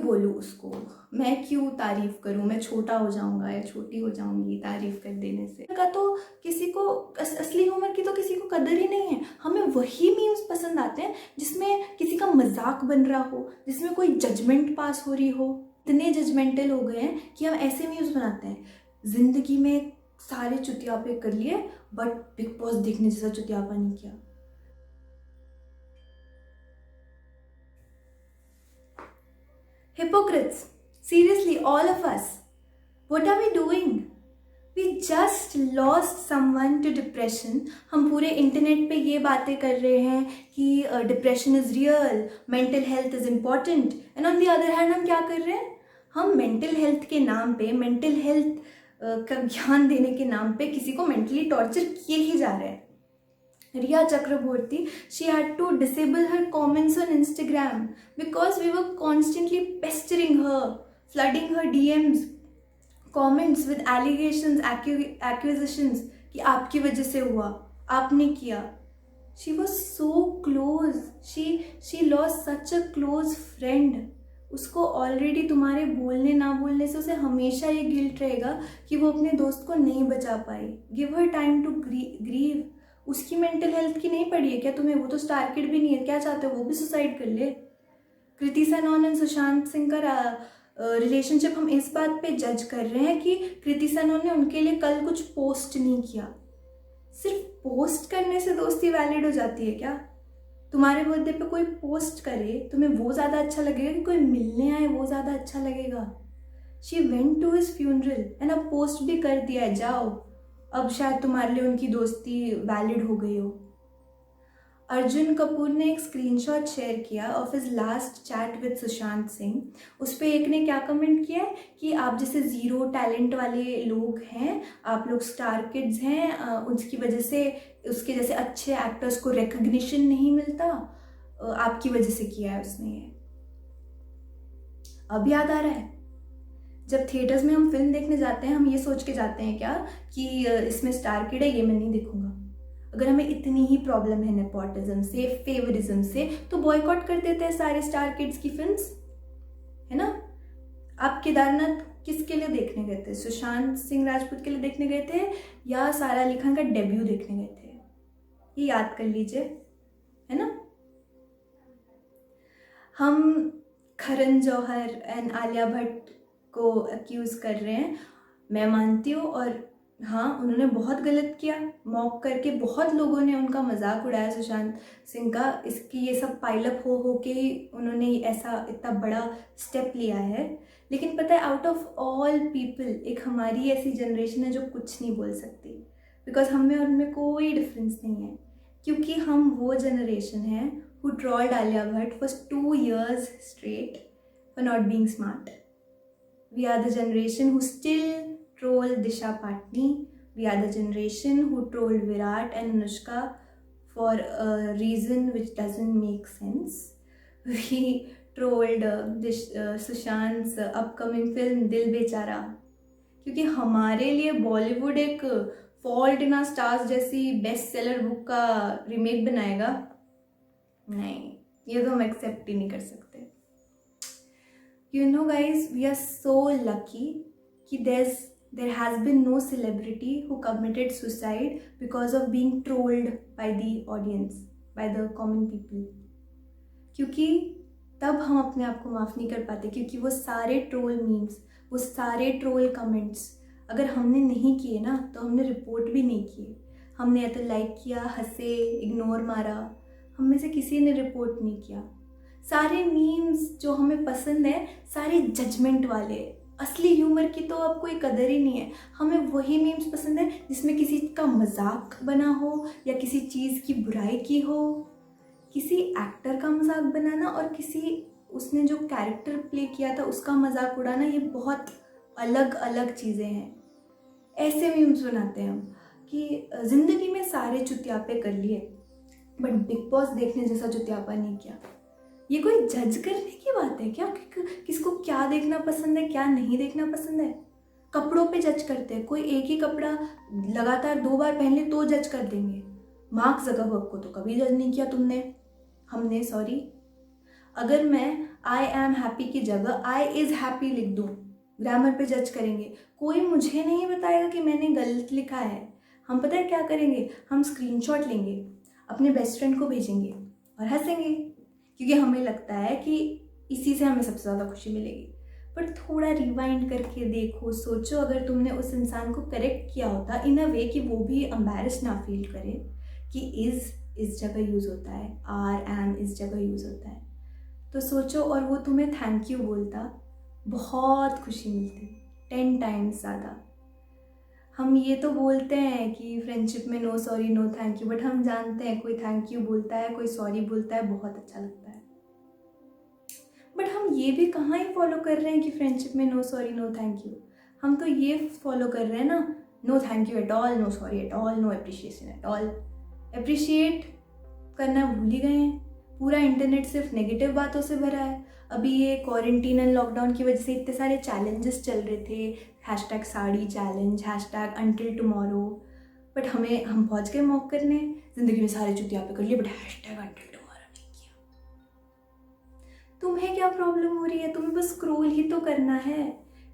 बोलूँ उसको, मैं क्यों तारीफ करूँ, मैं छोटा हो जाऊंगा या छोटी हो जाऊंगी तारीफ कर देने से का। तो किसी को असली ह्यूमर की तो किसी को कदर ही नहीं है। हमें वही मीम्स पसंद आते हैं जिसमें किसी का मजाक बन रहा हो, जिसमें कोई जजमेंट पास हो रही हो। इतने जजमेंटल हो गए हैं कि हम ऐसे मीम्स बनाते हैं। जिंदगी में सारे चुतियापे कर लिए बट बिग बॉस देखने जैसा चुतियापा नहीं किया। Hypocrites, seriously, all of us. What are we doing? We just lost someone to depression. हम पूरे इंटरनेट पे ये बातें कर रहे हैं कि depression is real, mental health is important, and on the other hand हम क्या कर रहे हैं, हम मेंटल हेल्थ के नाम पे, मेंटल हेल्थ का ज्ञान देने के नाम पे किसी को मेंटली टॉर्चर किए ही जा रहे हैं। Riya Chakraborty, she had to disable her comments on Instagram because we were constantly pestering her, flooding her DMs, comments with allegations, accusations कि आपकी वजह से हुआ, आपने किया. She was so close. She lost such a close friend. उसको already तुम्हारे बोलने ना बोलने से उसे हमेशा ये गिल्ट रहेगा कि वो अपने दोस्त को नहीं बचा पाई. Give her time to grieve. उसकी मेंटल हेल्थ की नहीं पड़ी है क्या तुम्हें? वो तो स्टार किड भी नहीं है, क्या चाहते हो वो भी सुसाइड कर ले? कृति सेनन और सुशांत सिंह का रिलेशनशिप हम इस बात पे जज कर रहे हैं कि कृति सेनन ने उनके लिए कल कुछ पोस्ट नहीं किया. सिर्फ पोस्ट करने से दोस्ती वैलिड हो जाती है क्या? तुम्हारे बर्थडे पे कोई पोस्ट करे, तुम्हें वो ज़्यादा अच्छा लगेगा कि कोई मिलने आए वो ज़्यादा अच्छा लगेगा? She went to his funeral and अब पोस्ट भी कर दिया है, जाओ, अब शायद तुम्हारे लिए उनकी दोस्ती वैलिड हो गई हो. अर्जुन कपूर ने एक स्क्रीनशॉट शेयर किया of his last chat with Sushant Singh. उस पर एक ने क्या कमेंट किया है कि आप जैसे ज़ीरो टैलेंट वाले लोग हैं, आप लोग स्टार किड्स हैं, उसकी वजह से उसके जैसे अच्छे एक्टर्स को रिकग्निशन नहीं मिलता, आपकी वजह से किया है उसने ये. अब याद आ रहा है, जब थिएटर्स में हम फिल्म देखने जाते हैं हम ये सोच के जाते हैं क्या कि इसमें स्टार किड है, ये मैं नहीं देखूंगा. अगर हमें इतनी ही प्रॉब्लम है नेपोटिज्म से, फेवरिज्म से, तो बॉयकॉट कर देते हैं सारे स्टार किड्स की फिल्म्स, है ना? आप केदारनाथ किसके लिए देखने गए थे? सुशांत सिंह राजपूत के लिए देखने गए थे या सारा अली खान का डेब्यू देखने गए थे? ये याद कर लीजिए, है ना? हम करण जौहर एंड आलिया भट्ट को अक्यूज़ कर रहे हैं, मैं मानती हूँ, और हाँ उन्होंने बहुत गलत किया. मॉक करके बहुत लोगों ने उनका मजाक उड़ाया सुशांत सिंह का. इसकी ये सब पाइलअप हो के ही उन्होंने ऐसा इतना बड़ा स्टेप लिया है. लेकिन पता है, आउट ऑफ ऑल पीपल एक हमारी ऐसी जनरेशन है जो कुछ नहीं बोल सकती, बिकॉज हम में और उनमें कोई डिफरेंस नहीं है, क्योंकि हम वो जनरेशन है who trolled Alia Bhatt for 2 years straight for not being smart. We are the generation who still troll Disha Patni. We are the generation who trolled Virat and Anushka for a reason which doesn't make sense. We trolled Sushant's upcoming film Dil Bechara, क्योंकि हमारे लिए बॉलीवुड एक fault in our stars जैसी best seller book का remake बनाएगा. नहीं, ये तो हम एक्सेप्ट ही नहीं कर सकते. You know guys, we are so lucky कि there has been no celebrity who committed suicide because of being trolled by the audience, by the common people. क्योंकि तब हम अपने आप को माफ़ नहीं कर पाते, क्योंकि वो सारे ट्रोल मीम्स, वो सारे ट्रोल कमेंट्स अगर हमने नहीं किए ना तो हमने रिपोर्ट भी नहीं किए. हमने या तो लाइक किया, हंसे, इग्नोर मारा, हम में से किसी ने रिपोर्ट नहीं किया. सारे मीम्स जो हमें पसंद है सारे जजमेंट वाले, असली ह्यूमर की तो अब कोई कदर ही नहीं है. हमें वही मीम्स पसंद है जिसमें किसी का मजाक बना हो या किसी चीज़ की बुराई की हो. किसी एक्टर का मजाक बनाना और किसी उसने जो कैरेक्टर प्ले किया था उसका मजाक उड़ाना, ये बहुत अलग अलग चीज़ें हैं. ऐसे मीम्स बनाते हैं हम कि ज़िंदगी में सारे चुतियापे कर लिए बट बिग बॉस देखने जैसा चुतियापा नहीं किया. ये कोई जज करने की बात है क्या? किसको क्या देखना पसंद है, क्या नहीं देखना पसंद है? कपड़ों पे जज करते हैं. कोई एक ही कपड़ा लगातार 2 बार पहन ले तो जज कर देंगे. मार्क ज़करबर्ग को तो कभी जज नहीं किया तुमने, हमने, सॉरी. अगर मैं आई एम हैप्पी की जगह आई इज़ हैप्पी लिख दो, ग्रामर पे जज करेंगे। कोई मुझे नहीं बताएगा कि मैंने गलत लिखा है। हम पता है क्या करेंगे, हम स्क्रीनशॉट लेंगे, अपने बेस्ट फ्रेंड को भेजेंगे और हंसेंगे, क्योंकि हमें लगता है कि इसी से हमें सबसे ज़्यादा खुशी मिलेगी। पर थोड़ा रिवाइंड करके देखो, सोचो अगर तुमने उस इंसान को करेक्ट किया होता इन अ वे कि वो भी एम्बैरस ना फील करे कि इस जगह यूज़ होता है, आर एम इस जगह यूज़ होता है, तो सोचो और वो तुम्हें थैंक यू बोलता, बहुत खुशी मिलती 10 टाइम्स ज़्यादा। हम ये तो बोलते हैं कि फ्रेंडशिप में no sorry no thank you, but हम जानते हैं कोई थैंक यू बोलता है, कोई सॉरी बोलता है, बहुत अच्छा लगता है। बट हम ये भी कहाँ ही फॉलो कर रहे हैं कि फ्रेंडशिप में no sorry no thank you. हम तो ये फॉलो कर रहे हैं ना, no thank you at all, no sorry at all, no appreciation at all. Appreciate करना भूल ही गए हैं। पूरा इंटरनेट सिर्फ नेगेटिव बातों से भरा है। अभी ये क्वारंटीन एंड लॉकडाउन की वजह से इतने सारे चैलेंजेस चल रहे थे, hashtag sari challenge, hashtag until tomorrow, but हम पहुंच गए मॉक करने, जिंदगी में सारे चुतिया पे कर लिए, बट हैशटैग अंटिल टुमारो नहीं किया। तुम्हें क्या प्रॉब्लम हो रही है? तुम्हें बस स्क्रॉल ही तो करना है।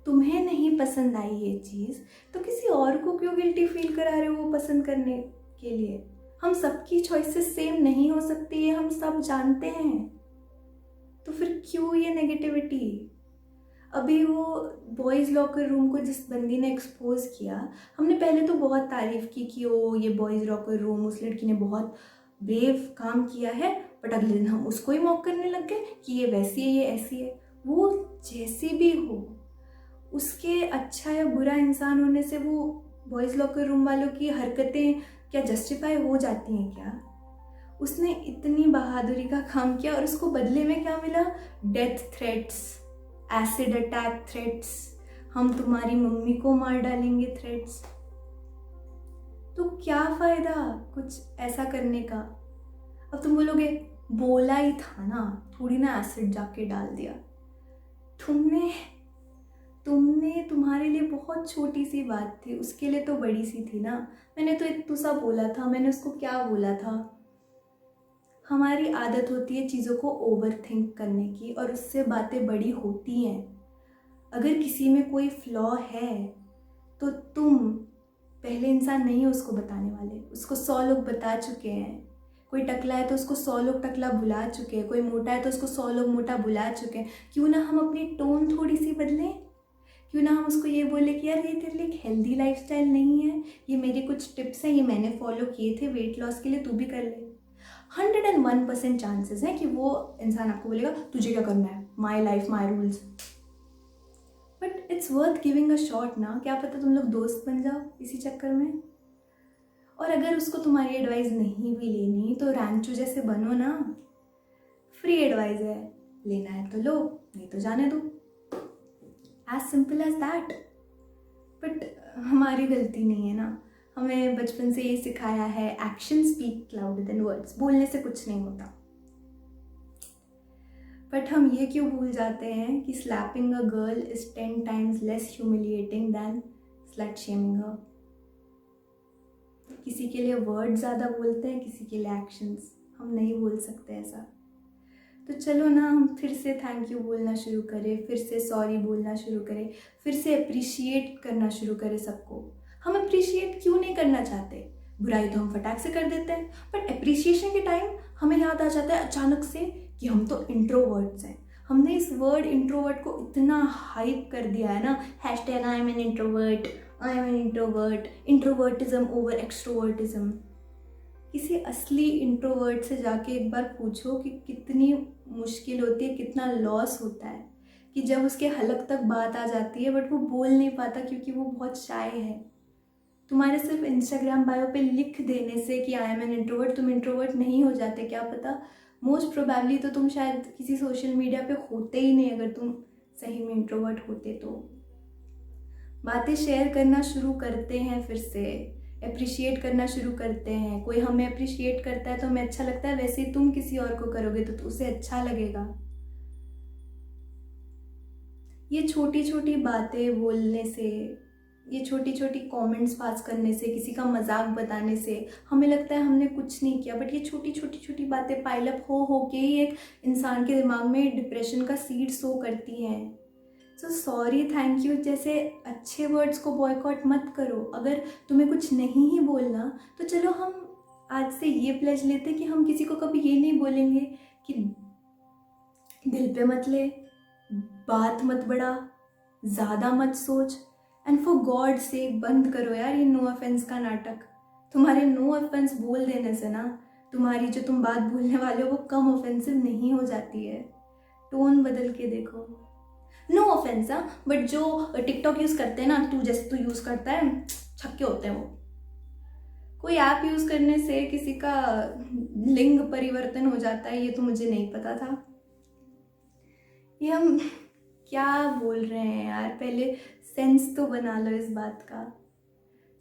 तुम्हें नहीं पसंद आई ये चीज़ तो किसी और को क्यों गिल्टी फील करा रहे हो वो पसंद करने के लिए? हम सबकी चॉइसेस सेम नहीं हो सकती है, हम सब जानते हैं, तो फिर क्यों ये नेगेटिविटी? अभी वो बॉयज़ लॉकर रूम को जिस बंदी ने एक्सपोज किया, हमने पहले तो बहुत तारीफ़ की कि ओ ये बॉयज़ लॉकर रूम, उस लड़की ने बहुत ब्रेव काम किया है, बट अगले दिन हम उसको ही मॉक करने लग गए कि ये वैसी है, ये ऐसी है। वो जैसी भी हो, उसके अच्छा या बुरा इंसान होने से वो बॉयज़ लॉकर रूम वालों की हरकतें क्या जस्टिफाई हो जाती हैं क्या? उसने इतनी बहादुरी का काम किया और उसको बदले में क्या मिला? Death threats, acid attack threats, हम तुम्हारी मम्मी को मार डालेंगे थ्रेट्स। तो क्या फ़ायदा कुछ ऐसा करने का? अब तुम बोलोगे बोला ही था ना, थोड़ी ना एसिड जाके डाल दिया। तुमने तुम्हारे लिए बहुत छोटी सी बात थी, उसके लिए तो बड़ी सी थी ना। मैंने तो इतना सा बोला था, मैंने उसको क्या बोला था? हमारी आदत होती है चीज़ों को ओवर थिंक करने की, और उससे बातें बड़ी होती हैं। अगर किसी में कोई फ्लॉ है तो तुम पहले इंसान नहीं हो उसको बताने वाले, उसको 100 लोग बता चुके हैं। कोई टकला है तो उसको 100 लोग टकला बुला चुके हैं, कोई मोटा है तो उसको 100 लोग मोटा बुला चुके हैं। क्यों ना हम अपनी टोन थोड़ी सी बदलें? क्यों ना हम उसको ये बोले कि यार ये तेरे लिए एक हेल्दी लाइफस्टाइल नहीं है, ये मेरे कुछ टिप्स हैं, ये मैंने फॉलो किए थे वेट लॉस के लिए, तू भी कर ले। 101% चांसेस हैं कि वो इंसान आपको बोलेगा तुझे क्या करना है, my life my rules. But it's worth giving a shot ना, क्या पता तुम लोग दोस्त बन जाओ इसी चक्कर में। और अगर उसको तुम्हारी एडवाइस नहीं भी लेनी तो रैंचो जैसे बनो ना, फ्री एडवाइस है, लेना है तो लो, नहीं तो जाने दो, as simple as that. But हमारी गलती नहीं है ना, हमें बचपन से ये सिखाया है action speak louder than words, बोलने से कुछ नहीं होता। बट हम ये क्यों भूल जाते हैं कि slapping a girl is 10 times less humiliating than slut shaming her. किसी के लिए वर्ड ज़्यादा बोलते हैं, किसी के लिए एक्शंस। हम नहीं बोल सकते ऐसा। तो चलो ना, हम फिर से थैंक यू बोलना शुरू करें, फिर से सॉरी बोलना शुरू करें, फिर से अप्रिशिएट करना शुरू करें सबको। हम अप्रिशिएट क्यों नहीं करना चाहते? बुराई तो हम फटाक से कर देते हैं, बट अप्रिशिएशन के टाइम हमें याद आ जाता है अचानक से कि हम तो इंट्रोवर्ट्स हैं। हमने इस वर्ड इंट्रोवर्ट को इतना हाइप कर दिया है ना, hashtag I am an introvert, I am an introvert, introvertism over extrovertism. किसी असली इंट्रोवर्ट से जाके एक बार पूछो कि कितनी मुश्किल होती है, कितना लॉस होता है कि जब उसके हलक तक बात आ जाती है बट वो बोल नहीं पाता क्योंकि वो बहुत शाय है। तुम्हारे सिर्फ इंस्टाग्राम बायो पे लिख देने से कि आई एम एन इंट्रोवर्ट तुम इंट्रोवर्ट नहीं हो जाते, क्या पता मोस्ट प्रोबेबली तो तुम शायद किसी सोशल मीडिया पे होते ही नहीं, अगर तुम सही में इंट्रोवर्ट होते तो। बातें शेयर करना शुरू करते हैं, फिर से अप्रिशिएट करना शुरू करते हैं। कोई हमें अप्रिशिएट करता है तो हमें अच्छा लगता है, वैसे ही तुम किसी और को करोगे तो उसे अच्छा लगेगा। ये छोटी छोटी बातें बोलने से ये छोटी छोटी कमेंट्स पास करने से, किसी का मजाक बताने से हमें लगता है हमने कुछ नहीं किया, बट ये छोटी छोटी छोटी बातें पाइलअप हो के ही एक इंसान के दिमाग में डिप्रेशन का सीड सो करती हैं। सो सॉरी, थैंक यू जैसे अच्छे वर्ड्स को बॉयकॉट मत करो। अगर तुम्हें कुछ नहीं ही बोलना तो चलो हम आज से ये प्लेज लेते कि हम किसी को कभी ये नहीं बोलेंगे कि दिल पे मत ले, बात मत बढ़ा, ज़्यादा मत सोच, एंड फॉर गॉड से बंद करो यार ये नो ऑफेंस का नाटक। तुम्हारे नो ऑफेंस बोल देने से ना तुम्हारी जो तुम बात बोलने वाले हो वो कम ऑफेंसिव नहीं हो जाती है। टोन बदल के देखो। नो ऑफेंस हाँ, बट जो टिकटॉक यूज़ करते हैं ना, तू जैसे तू यूज़ करता है, छक्के होते हैं वो। कोई ऐप यूज़ करने से किसी का लिंग परिवर्तन हो जाता है ये तो मुझे नहीं पता था। ये हम क्या बोल रहे हैं यार, पहले सेंस तो बना लो इस बात का।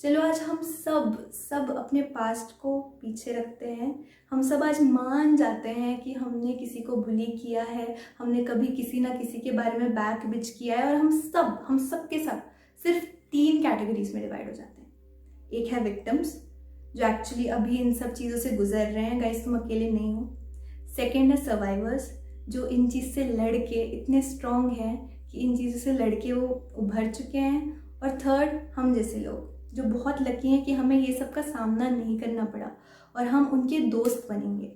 चलो आज हम सब अपने पास्ट को पीछे रखते हैं। हम सब आज मान जाते हैं कि हमने किसी को बुली किया है, हमने कभी किसी ना किसी के बारे में बैक बिच किया है, और हम सब के सब सिर्फ 3 कैटेगरीज में डिवाइड हो जाते हैं। एक है विक्टिम्स जो एक्चुअली अभी इन सब चीज़ों से गुजर रहे हैं, गाइस तुम अकेले नहीं हो। सेकेंड है सर्वाइवर्स जो इन चीज़ से लड़ के इतने स्ट्रॉन्ग हैं कि इन चीज़ों से लड़ के वो उभर चुके हैं। और थर्ड हम जैसे लोग जो बहुत लकी हैं कि हमें ये सब का सामना नहीं करना पड़ा, और हम उनके दोस्त बनेंगे,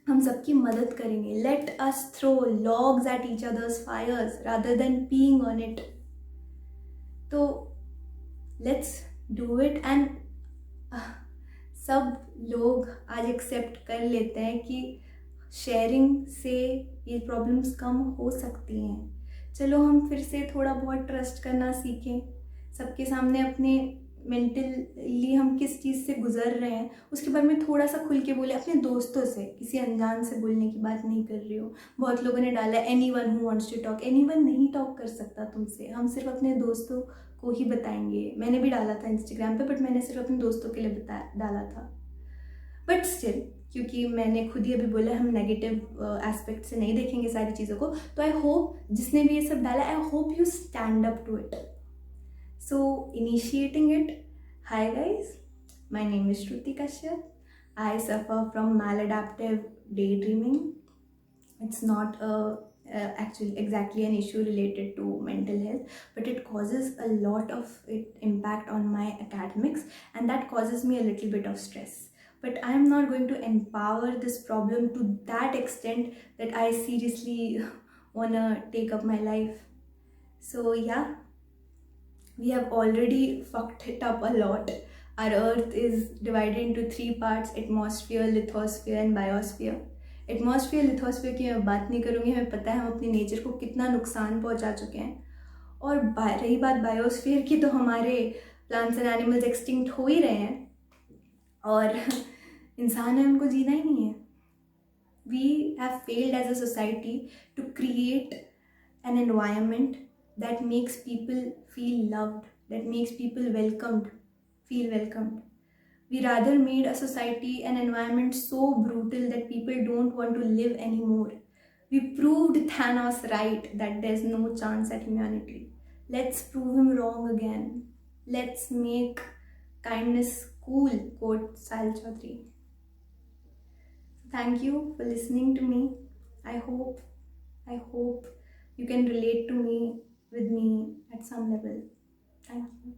हम सबकी मदद करेंगे। Let us throw logs at each others fires rather than peeing on it. तो लेट्स डू इट। एंड सब लोग आज एक्सेप्ट कर लेते हैं कि शेयरिंग से ये प्रॉब्लम्स कम हो सकती हैं। चलो हम फिर से थोड़ा बहुत ट्रस्ट करना सीखें, सबके सामने अपने मेंटली हम किस चीज़ से गुजर रहे हैं उसके बारे में थोड़ा सा खुल के बोले, अपने दोस्तों से, किसी अनजान से बोलने की बात नहीं कर रही हूँ। बहुत लोगों ने डाला anyone who wants to talk, anyone नहीं टॉक कर सकता तुमसे, हम सिर्फ अपने दोस्तों को ही बताएंगे। मैंने भी डाला था इंस्टाग्राम पे, बट मैंने सिर्फ अपने दोस्तों के लिए डाला था। बट स्टिल, क्योंकि मैंने खुद ही अभी बोला हम नेगेटिव एस्पेक्ट से नहीं देखेंगे सारी चीज़ों को, तो आई होप जिसने भी ये सब डाला, I hope you stand up to it. So initiating it, hi guys, my name is Shruti Kashyap. I suffer from maladaptive daydreaming. It's not actually exactly an issue related to mental health, but it causes a lot of impact on my academics, and that causes me a little bit of stress. But I am not going to empower this problem to that extent that I seriously wanna take up my life. So yeah, we have already fucked it up a lot. Our earth is divided into 3 parts: atmosphere, lithosphere and biosphere. Atmosphere lithosphere की मैं बात नहीं करूँगी, हमें पता है हम अपने नेचर को कितना नुकसान पहुँचा चुके हैं। और रही बात बायोस्फीयर की, तो हमारे प्लांट्स एंड एनिमल्स एक्सटिंक्ट हो ही रहे हैं, और इंसान है उनको जीना ही नहीं है। We have failed as a society to create an environment that makes people feel loved, that makes people feel welcomed. We rather made a society, an environment so brutal that people don't want to live anymore. We proved Thanos right that there's no chance at humanity. Let's prove him wrong again. Let's make kindness cool, quote Sahil Chaudhary. Thank you for listening to me. I hope you can relate to me with me at some level. Thank you.